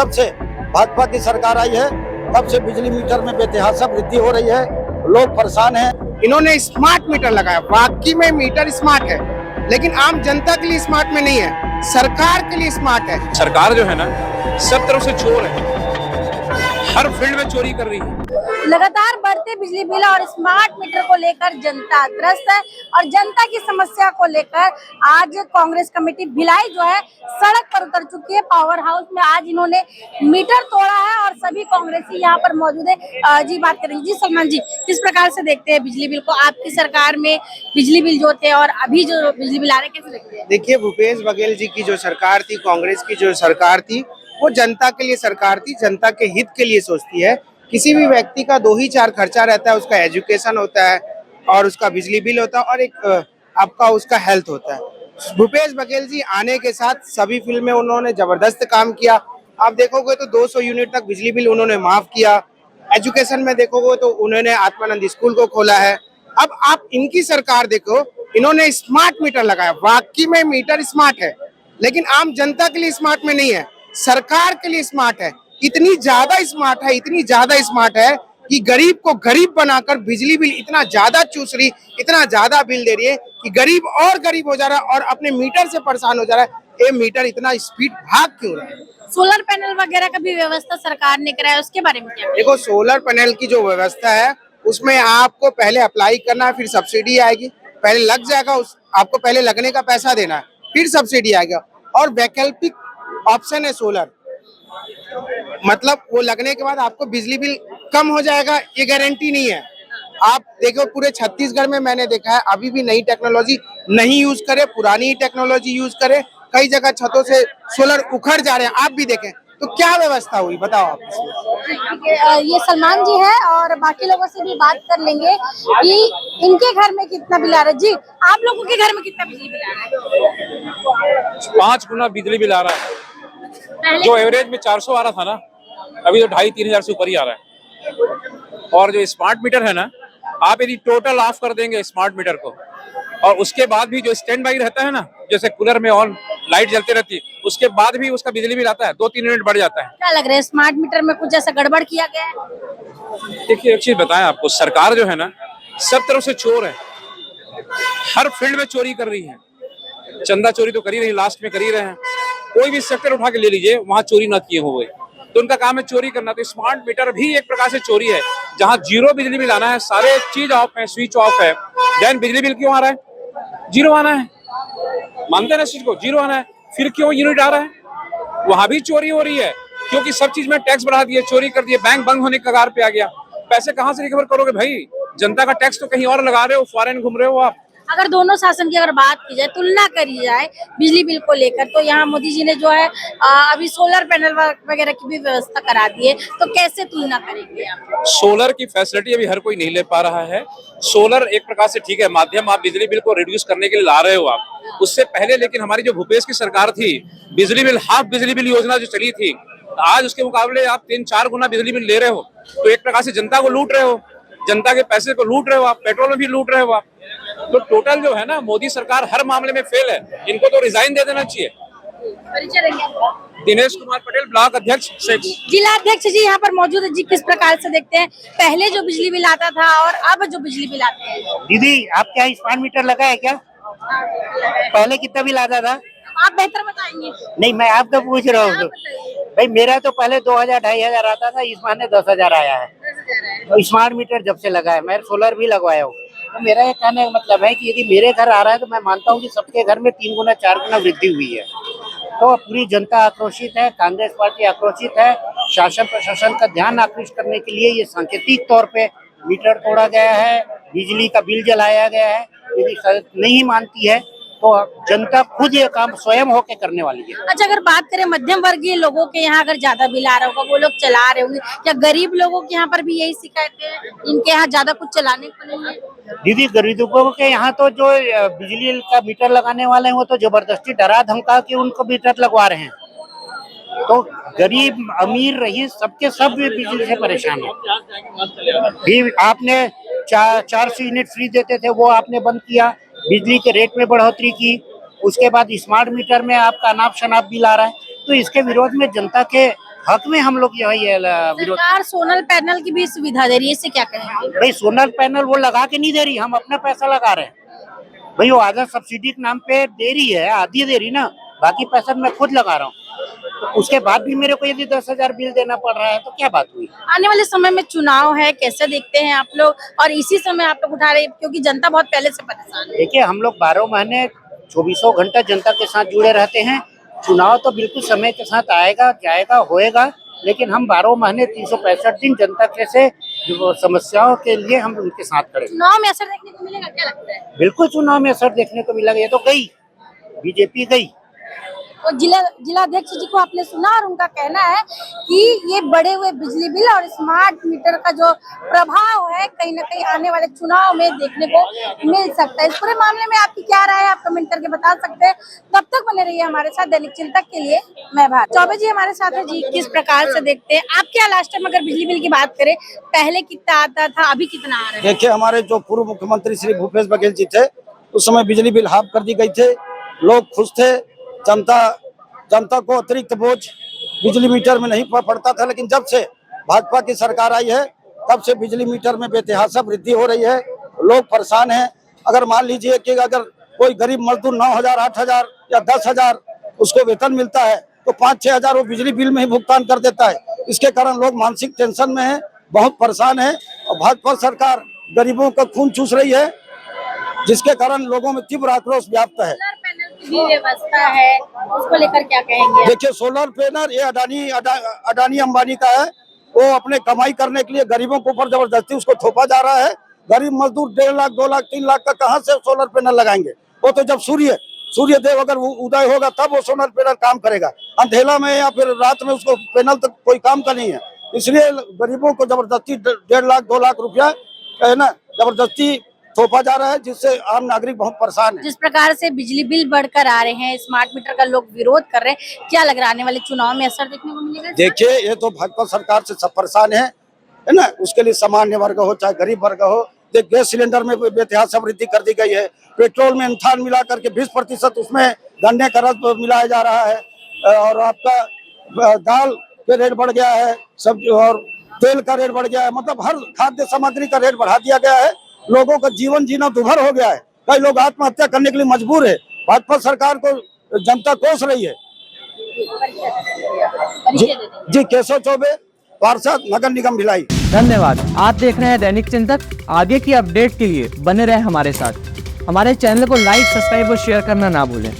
जब से भाजपा की सरकार आई है तब से बिजली मीटर में बेतहाशा वृद्धि हो रही है, लोग परेशान हैं। इन्होंने स्मार्ट मीटर लगाया, वाकई में मीटर स्मार्ट है, लेकिन आम जनता के लिए स्मार्ट में नहीं है, सरकार के लिए स्मार्ट है। सरकार जो है ना सब तरफ से चोर है, हर फील्ड में चोरी कर रही है। लगातार बढ़ते बिजली बिल और स्मार्ट मीटर को लेकर जनता त्रस्त है और जनता की समस्या को लेकर आज कांग्रेस कमेटी भिलाई जो है सड़क पर उतर चुकी है। पावर हाउस में आज इन्होंने मीटर तोड़ा है और सभी कांग्रेसी यहाँ पर मौजूद है। जी बात करेंगे। जी सलमान जी, किस प्रकार से देखते हैं बिजली बिल को? आपकी सरकार में बिजली बिल जो थे और अभी जो बिजली बिल आ रहे कैसे देखते हैं? देखिए, भूपेश बघेल जी की जो सरकार थी, कांग्रेस की जो सरकार थी, वो जनता के लिए सरकार थी, जनता के हित के लिए सोचती है। किसी भी व्यक्ति का 2 ही 4 खर्चा रहता है, उसका एजुकेशन होता है और उसका बिजली बिल होता है और एक आपका उसका हेल्थ होता है। भूपेश बघेल जी आने के साथ सभी फील्ड में उन्होंने जबरदस्त काम किया। आप देखोगे तो 200 यूनिट तक बिजली बिल उन्होंने माफ किया। एजुकेशन में देखोगे तो उन्होंने आत्मानंद स्कूल को खोला है। अब आप इनकी सरकार देखो, इन्होंने स्मार्ट मीटर लगाया, वाकई में मीटर स्मार्ट है, लेकिन आम जनता के लिए स्मार्ट में नहीं है, सरकार के लिए स्मार्ट है। इतनी ज्यादा स्मार्ट है कि गरीब को गरीब बनाकर बिजली बिल इतना ज्यादा चूस रही, इतना ज्यादा बिल दे रही है कि गरीब और गरीब हो जा रहा है और अपने मीटर से परेशान हो जा रहा है। ये मीटर इतना स्पीड भाग क्यों रहा है? सोलर पैनल वगैरह का भी व्यवस्था सरकार ने कराया, उसके बारे में क्या? देखो, सोलर पैनल की जो व्यवस्था है उसमें आपको पहले अप्लाई करना है, फिर सब्सिडी आएगी। पहले लग जाएगा, आपको पहले लगने का पैसा देना है, फिर सब्सिडी आएगा। और वैकल्पिक ऑप्शन है सोलर, मतलब वो लगने के बाद आपको बिजली बिल कम हो जाएगा, ये गारंटी नहीं है। आप देखो, पूरे छत्तीसगढ़ में मैंने देखा है अभी भी नई टेक्नोलॉजी नहीं यूज करे, पुरानी टेक्नोलॉजी यूज करे। कई जगह छतों से सोलर उखड़ जा रहे हैं, आप भी देखें। तो क्या व्यवस्था हुई बताओ आप इसमें? ये सलमान जी है और बाकी लोगों से भी बात कर लेंगे कि इनके घर में कितना बिल आ रहा है। जी, आप लोगों के घर में कितना बिजली बिल आ रहा है? 5 गुना बिजली बिल आ रहा है। जो एवरेज में 400 आ रहा था ना, अभी तो 2,500-3,000 से ऊपर ही आ रहा है। और जो स्मार्ट मीटर है ना, आप यदि टोटल ऑफ कर देंगे स्मार्ट मीटर को और उसके बाद भी जो स्टैंड बाई रहता है ना, जैसे कूलर में ऑन लाइट जलती रहती है, उसके बाद भी उसका बिजली बिल आता है, 2-3 यूनिट बढ़ जाता है। क्या लग रहा है, स्मार्ट मीटर में कुछ ऐसा गड़बड़ किया गया है? देखिए, एक चीज बताएं आपको, सरकार जो है ना सब तरफ से चोर है, हर फील्ड में चोरी कर रही है। चंदा चोरी तो कर ही रही, लास्ट में कर ही रहे हैं। कोई भी सेक्टर उठा के ले लीजिए, वहां चोरी ना किए हुए, तो उनका काम है चोरी करना। तो स्मार्ट मीटर भी एक प्रकार से चोरी है, जहां जीरो बिजली बिल आना है, सारे चीज ऑफ है, स्विच ऑफ है, देन बिजली बिल क्यों आ रहा है? जीरो आना है, मानते हैं ना इस चीज को, जीरो आना है, फिर क्यों यूनिट आ रहा है? वहां भी चोरी हो रही है, क्योंकि सब चीज में टैक्स बढ़ा दिए, चोरी कर दिए, बैंक बंद होने के कगार पे आ गया। पैसे कहां से रिकवर करोगे भाई? जनता का टैक्स तो कहीं और लगा रहे हो, फॉरेन घूम रहे हो आप। अगर दोनों शासन की अगर बात की जाए, तुलना करी जाए बिजली बिल को लेकर, तो यहाँ मोदी जी ने जो है अभी सोलर पैनल वगैरह की भी व्यवस्था करा दी है, तो कैसे तुलना करेंगे आप? सोलर की फैसिलिटी अभी हर कोई नहीं ले पा रहा है। सोलर एक प्रकार से ठीक है, माध्यम आप बिजली बिल को रिड्यूस करने के लिए ला रहे हो आप। उससे पहले लेकिन हमारी जो भूपेश की सरकार थी, बिजली बिल हाफ बिजली बिल योजना जो चली थी, आज उसके मुकाबले आप 3-4 गुना बिजली बिल ले रहे हो। तो एक प्रकार से जनता को लूट रहे हो, जनता के पैसे को लूट रहे हो आप, पेट्रोल में भी लूट रहे हो आप। तो टोटल जो है ना, मोदी सरकार हर मामले में फेल है, इनको तो रिजाइन दे देना चाहिए। परिचय देंगे आपका? दिनेश कुमार पटेल, ब्लॉक अध्यक्ष, जिला अध्यक्ष जी यहाँ पर मौजूद है। जी, किस प्रकार से देखते हैं पहले जो बिजली बिल आता था और अब जो बिजली बिल आते हैं? दीदी, आप क्या स्मार्ट मीटर लगा है क्या? पहले कितना बिल आता था? आप बेहतर बताएंगे। नहीं, मैं आपको पूछ रहा हूँ। भाई, मेरा तो पहले 2,000-2,500 आता था, इस महीने 10,000 आया है। तो स्मार्ट मीटर जब से लगा है, मैं सोलर भी लगवाया हूँ। तो मेरा ये कहने का मतलब है कि यदि मेरे घर आ रहा है तो मैं मानता हूँ कि सबके घर में 3 गुना 4 गुना वृद्धि हुई है। तो पूरी जनता आक्रोशित है, कांग्रेस पार्टी आक्रोशित है। शासन प्रशासन का ध्यान आकृष्ट करने के लिए ये सांकेतिक तौर पे मीटर तोड़ा गया है, बिजली का बिल जलाया गया है। यदि नहीं मानती है तो जनता खुद ये काम स्वयं होके करने वाली है। अच्छा, अगर बात करें मध्यम वर्गीय लोगों के यहाँ अगर ज्यादा बिल आ रहा होगा, वो लोग चला रहे होंगे, क्या गरीब लोगों के यहाँ पर भी यही शिकायतें हैं, इनके यहाँ ज्यादा कुछ चलाने को नहीं है? दीदी, गरीबों के यहाँ तो जो बिजली का मीटर लगाने वाले हैं वो तो जबरदस्ती डरा धमका के उनको मीटर लगवा रहे हैं। तो गरीब अमीर रही सबके सब बिजली से परेशान है। भी आपने 400 यूनिट फ्री देते थे, वो आपने बंद किया। बिजली के रेट में बढ़ोतरी की, उसके बाद स्मार्ट मीटर में आपका अनाप शनाप बिल आ रहा है। तो इसके विरोध में जनता के हक में हम लोग यही विरोध। सरकार सोलर पैनल की भी सुविधा दे रही है, इससे क्या कहेंगे? भाई सोलर पैनल वो लगा के नहीं दे रही, हम अपना पैसा लगा रहे हैं। भाई वो आधा सब्सिडी के नाम पे दे रही है, आधी दे रही ना, बाकी पैसा मैं खुद लगा रहा हूँ। तो उसके बाद भी मेरे को यदि 10,000 बिल देना पड़ रहा है तो क्या बात हुई। आने वाले समय में चुनाव है, कैसे देखते हैं आप लोग? और इसी समय आप लोग उठा रहे हैं क्योंकि जनता बहुत पहले से परेशान है। देखिए हम लोग 12 महीने 24 घंटा जनता के साथ जुड़े रहते हैं। चुनाव तो बिल्कुल समय के साथ आएगा, जाएगा, होएगा, लेकिन हम 12 महीने 365 दिन जनता के से समस्याओं के लिए हम उनके साथ खड़े। चुनाव में असर देखने को मिलेगा, क्या लगता है? बिल्कुल चुनाव में असर देखने को मिलेगा। ये तो गई बीजेपी गई। तो जिलाध्यक्ष जी को आपने सुना और उनका कहना है कि ये बढ़े हुए बिजली बिल और स्मार्ट मीटर का जो प्रभाव है कहीं ना कहीं आने वाले चुनाव में देखने को मिल सकता है। इस पूरे मामले में आपकी क्या राय है, आप कमेंट करके बता सकते हैं। तब तक बने रहिए हमारे साथ दैनिक चिंतक के लिए। मैं भारत चौबे जी हमारे साथ है जी। किस प्रकार से देखते हैं आप, क्या लास्ट टाइम अगर बिजली बिल की बात करें पहले कितना आता था, अभी कितना आ रहा है? देखिए हमारे जो पूर्व मुख्यमंत्री श्री भूपेश बघेल जी थे, उस समय बिजली बिल हाफ कर दी गई थे, लोग खुश थे, जनता को अतिरिक्त बोझ बिजली मीटर में नहीं पड़ता था। लेकिन जब से भाजपा की सरकार आई है तब से बिजली मीटर में बेतहाशा वृद्धि हो रही है, लोग परेशान हैं। अगर मान लीजिए कि अगर कोई गरीब मजदूर 9,000, 8,000 या 10,000 उसको वेतन मिलता है तो 5-6 हजार वो बिजली बिल में ही भुगतान कर देता है। इसके कारण लोग मानसिक टेंशन में हैं, बहुत परेशान हैं और भाजपा सरकार गरीबों का खून चूस रही है, जिसके कारण लोगों में तीव्र आक्रोश व्याप्त है। सोलर पैनल की भी व्यवस्था है, उसको लेकर क्या कहेंगे? देखिए सोलर पैनल ये अडानी अंबानी का है, वो अपने कमाई करने के लिए गरीबों के ऊपर जबरदस्ती उसको थोपा जा रहा है। गरीब मजदूर 1.5 लाख, 2 लाख, 3 लाख का कहां से सोलर पैनल लगाएंगे? वो तो जब सूर्यदेव अगर उदय होगा तब वो सोलर पैनल काम करेगा, अंधेला में या फिर रात में उसको पैनल तक कोई काम का नहीं है। इसलिए गरीबों को जबरदस्ती 1.5 लाख, 2 लाख रुपया है ना जबरदस्ती थोपा जा रहा है, जिससे आम नागरिक बहुत परेशान है। जिस प्रकार से बिजली बिल बढ़कर आ रहे हैं, स्मार्ट मीटर का लोग विरोध कर रहे हैं, क्या लग रहा है आने वाले चुनाव में असर देखने को मिलेगा? देखिए ये तो भाजपा सरकार से सब परेशान है ना। उसके लिए सामान्य वर्ग हो चाहे गरीब वर्ग हो, देख गैस सिलेंडर में बेतहाशा वृद्धि कर दी गई है, पेट्रोल में ईंधन मिला करके 20% उसमें गन्ने का रस मिलाया जा रहा है, और आपका दाल के रेट बढ़ गया है, सब्जी और तेल का रेट बढ़ गया है। मतलब हर खाद्य सामग्री का रेट बढ़ा दिया गया है। लोगों का जीवन जीना दुभर हो गया है, कई लोग आत्महत्या करने के लिए मजबूर है। भाजपा सरकार को जनता कोस रही है। जी केशव चौबे, पार्षद, नगर निगम भिलाई। धन्यवाद। आप देख रहे हैं दैनिक चिंतक। आगे की अपडेट के लिए बने रहे हमारे साथ। हमारे चैनल को लाइक, सब्सक्राइब और शेयर करना ना भूलें।